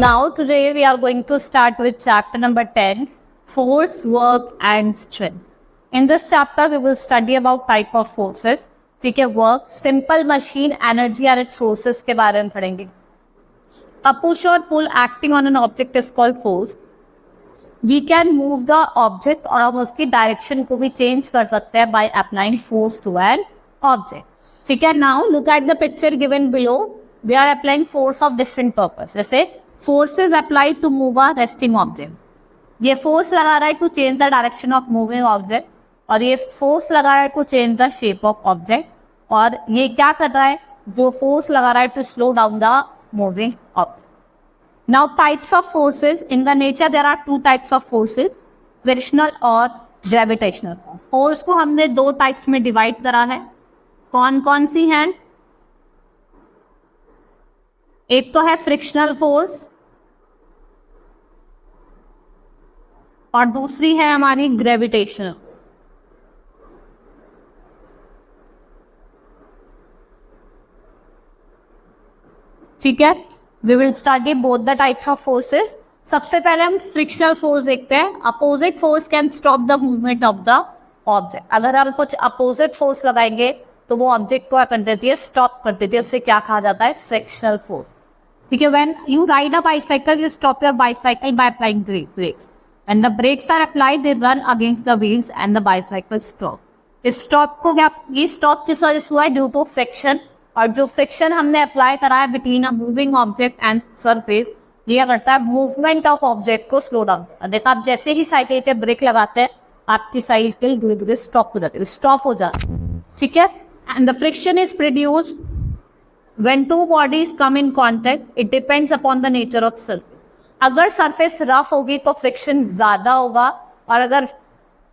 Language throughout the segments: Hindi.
Now today we are going to start with chapter number 10, Force, Work and Strength. In this chapter we will study about type of forces. ठीक है, work, simple machine, energy and its sources के बारे में पढ़ेंगे. A push or pull acting on an object is called force. We can move the object और हम उसकी direction को भी change कर सकते हैं by applying force to an object. ठीक है, now look at the picture given below. We are applying force of different purpose. जैसे force is applied to move a resting object. ये force लगा रहा है to change the direction of moving object और ये force लगा रहा है to change the shape of object और ये क्या कर रहा है, जो force लगा रहा है to slow down the moving object. Now types of forces. In the nature there are two types of forces, frictional और gravitational. Force को हमने दो types में divide करा है. कौन कौन सी हैं? एक तो है फ्रिक्शनल फोर्स और दूसरी है हमारी ग्रेविटेशनल. ठीक है, we will study both the types of forces. सबसे पहले हम फ्रिक्शनल फोर्स देखते हैं. Opposite force can stop the movement of the object. अगर हम कुछ अपोजिट फोर्स लगाएंगे तो वो ऑब्जेक्ट को कर देती है, स्टॉप कर देती है. उससे क्या कहा जाता है? Frictional force. ठीक है, when you ride a bicycle you stop your bicycle by applying brakes. When the brakes are applied they run against the wheels and the bicycle stop. इस स्टॉप को क्या, ये स्टॉप किस वजह से हुआ है? Due to friction. और जो फ्रिक्शन हमने अप्लाई करा है between a moving object and surface, ये करता है मूवमेंट ऑफ ऑब्जेक्ट को स्लो डाउन. देखा, आप जैसे ही साइकिल पे ब्रेक लगाते हैं आपकी साइकिल धीरे धीरे स्टॉप हो जाती है, स्टॉप हो जाती है. ठीक है, and the friction is produced when two bodies come in contact. It depends upon the nature of surface. अगर सरफेस रफ होगी तो फ्रिक्शन ज्यादा होगा और अगर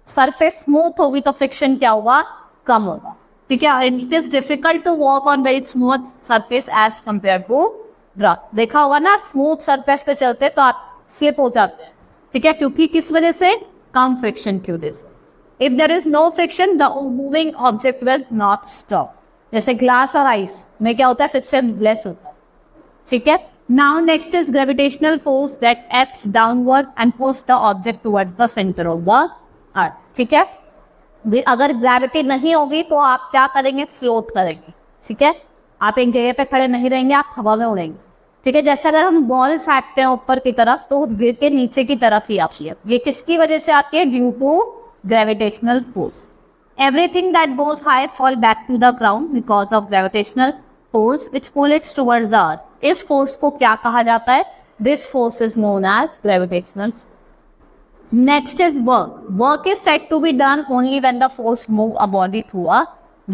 सरफेस स्मूथ होगी तो फ्रिक्शन क्या होगा? कम होगा. ठीक है, it is difficult to walk on very smooth surface as compare to rough. देखा होगा ना, स्मूथ सरफेस पे चलते तो आप स्लिप हो जाते हैं. ठीक है, क्योंकि किस वजह से? कम फ्रिक्शन की वजह से. If there is no friction, the moving object will not stop. जैसे ग्लास और आइस में क्या होता है? फ्रिक्शन लेस होता है. ठीक है, now next is gravitational force that acts downward and pulls the object towards the center of the earth. ठीक है, अगर ग्रेविटी नहीं होगी तो आप क्या करेंगे? फ्लोट करेंगे. ठीक है, आप एक जगह पे खड़े नहीं रहेंगे, आप हवा में उड़ेंगे. ठीक है, जैसे अगर हम बॉल फेंकते हैं ऊपर की तरफ तो गिर के नीचे की तरफ ही आती है. ये किसकी वजह से आती है? Due to gravitational force. Everything that goes high fall back to the ground because of gravitational force which pulls it towards the earth. इस force को क्या कहा जाता है? This force is known as gravitational force. Next is work. Work is said to be done only when the force move a body through a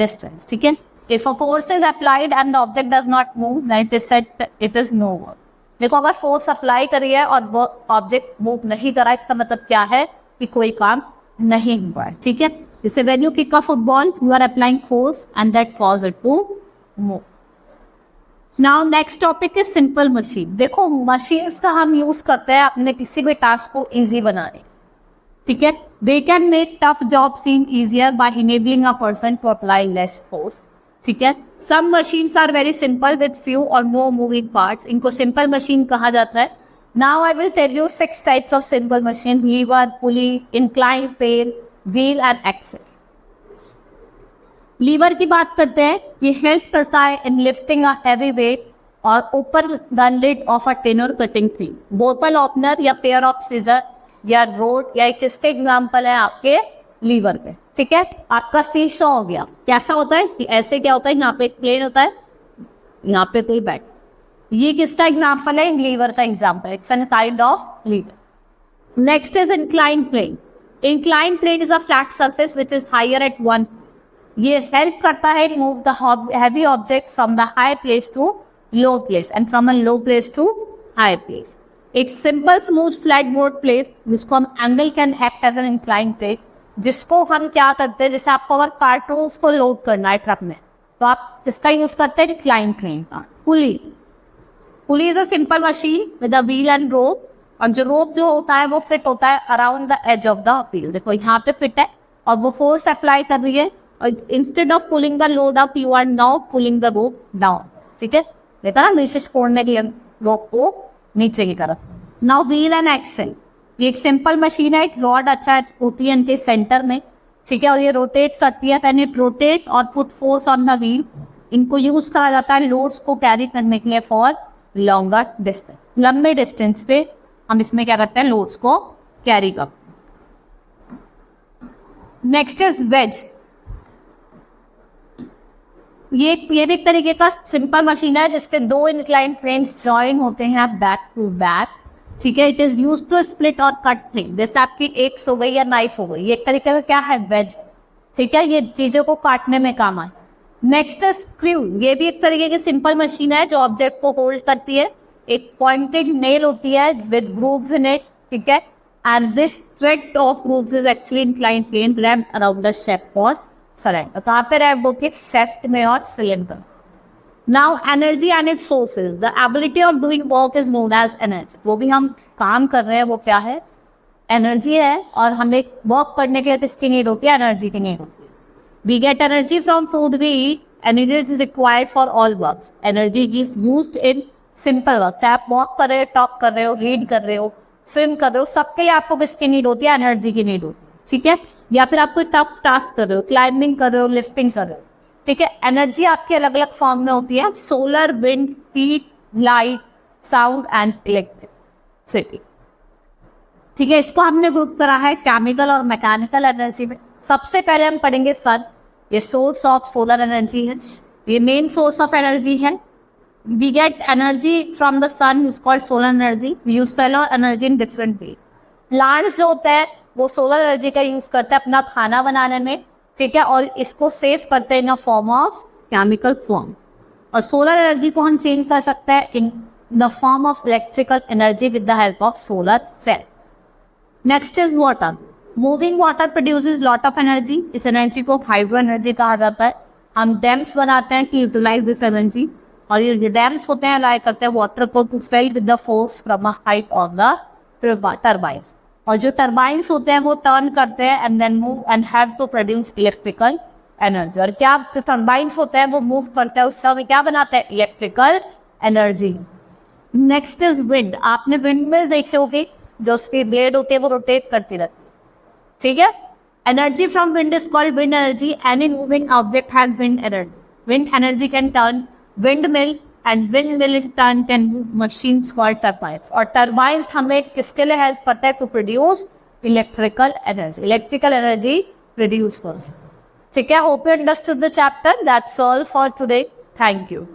distance. ठीक है, if a force is applied and the object does not move, then it is said it is no work. देखो, अगर force अप्लाई करी है और वो ऑब्जेक्ट मूव नहीं करा, इसका मतलब क्या है? कि कोई काम नहीं हुआ है. ठीक है, जैसे when you kick a football you are applying force and that cause it to move. Now next topic is simple machine. देखो, मशीन्स का हम यूज करते हैं अपने किसी भी टास्क को इजी बनाने. ठीक है, they can make tough job seem easier by enabling a person to apply less force. ठीक है, some machines are very simple with few और नो मूविंग पार्ट्स. इनको सिंपल मशीन कहा जाता है. Now I will tell you 6 types of simple machine: lever, pulley, inclined plane, wheel and axle. Lever की बात करते हैं. ये हेल्प करता है in lifting a heavy weight और open the lid of a tin और कटिंग थिंग. बोतल ओपनर या पेयर ऑफ सीजर या रोड या किसके एग्जाम्पल है? आपके लीवर के. ठीक है, आपका शीशा हो गया. कैसा होता है कि ऐसे क्या होता है? यहाँ पे एक प्लेन होता है, यहाँ पे कोई बैठ. ये किसका एग्जाम्पल है? लीवर का example. It's an kind of lever. Next is inclined plane. Inclined plane is a flat surface which is higher at one. ये हेल्प करता है move the heavy object from the high place to low place and from a low place to high place. एक simple smooth flat board place जिसको हम angle can act as an inclined plane, जिसको हम क्या करते हैं? जैसे आपको अगर कार्टून्स को लोड करना है ट्रक में तो आप किसका यूज करते हैं? इंक्लाइंड प्लेन का. Pulley. Pulley is a simple machine with a wheel and rope. और जो रोप जो होता है वो फिट होता है around the edge of the wheel. देखो, यहाँ पे फिट है और वो फोर्स अप्लाई कर रही है और instead of pulling the load up you are now pulling the rope down. ठीक है, देखा ना, नीचे छोड़ने के लिए रोप को नीचे की तरफ। नाउ व्हील एंड एक्सेल, ये एक सिंपल मशीन है, एक रॉड अटैच होती है इनके सेंटर में, ठीक है, और ये रोटेट करती है। देन इट रोटेट और put force on the wheel. इनको यूज करा जाता है लोड्स को कैरी करने के लिए फॉर लॉन्गर डिस्टेंस, लंबे डिस्टेंस पे हम इसमें क्या करते हैं, लोड्स को कैरी कर। नेक्स्ट इज वेज, ये भी एक तरीके का सिंपल मशीन है जिसके दो इंक्लाइन प्लेन्स जॉइन होते हैं बैक टू बैक, ठीक है। It is use to split और कट थिंग, जैसे आपकी एक्स हो गई या नाइफ हो गई, ये एक तरीके का क्या है, वेज, ठीक है, ये चीजों को काटने में काम आए। नेक्स्ट है स्क्रू, ये भी एक तरीके की सिंपल मशीन है जो ऑब्जेक्ट को होल्ड करती है। एक पॉइंटेड नेल होती है विद ग्रूव्स इन इट, ठीक है, and this thread of grooves is actually inclined plane ramped around the shaft और सिलेंडर। कहाँ पे रैम्ड होती है, शेफ्ट में और cylinder. Now energy and its sources, the ability of doing work is known as energy. वो भी हम काम कर रहे हैं वो क्या है, एनर्जी है, और हमें वर्क करने के लिए किसकी नीड होती है, एनर्जी की नीड होती है। We get energy from food we eat, energy is required for all work. Energy is used in simple work, चाहे आप वॉक कर रहे हो, टॉक कर रहे हो, रीड कर रहे हो, स्विम कर रहे हो, सबके लिए आपको किसकी नीड होती है, एनर्जी की नीड होती है, ठीक है। या फिर आप कोई टफ टास्क कर रहे हो, क्लाइंबिंग कर रहे हो, लिफ्टिंग कर रहे हो, ठीक है। एनर्जी आपकी अलग अलग फॉर्म में होती है, solar, wind, heat, light, sound and electricity, ठीक है। इसको हमने ग्रुप करा है केमिकल और मैकेनिकल एनर्जी में। सबसे पहले हम पढ़ेंगे सन, ये सोर्स ऑफ सोलर एनर्जी है, ये मेन सोर्स ऑफ एनर्जी है। We get energy from the sun is called solar energy. We use solar energy in different way. Plants जो होते हैं वो सोलर एनर्जी का यूज करते हैं अपना खाना बनाने में, ठीक है, और इसको सेव करते हैं in a form of chemical form. और सोलर एनर्जी को हम चेंज कर सकते हैं in the form of electrical energy with the help of solar cell. Next is water, moving water produces lot of energy. इस एनर्जी को हाइड्रो एनर्जी कहा जाता है। हम डैम्स बनाते हैं टू यूटिलाइज दिस एनर्जी, और ये जो डैम्स होते हैं अलाउ करते हैं वाटर को to fail with the force from a height of the turbines. और जो टर्बाइंस होते हैं वो टर्न करते हैं and then move and have to produce electrical energy. और क्या जो टर्बाइंस होते हैं वो मूव करते हैं, उस समय क्या बनाते हैं, electrical energy. Next is wind, आपने विंड मिल देखी होगी, जो उसकी ब्लेड होती है वो रोटेट करती रहती है, ठीक है। Energy from wind is called wind energy. Any moving object has wind energy. Wind energy can turn windmill and windmill in turn can move machines called turbines. और टर्बाइंस हमें किसके लिए हेल्प करता है, to produce electrical energy. Electrical energy produce कर, ठीक है। Hope you understood the chapter. That's all for today, thank you.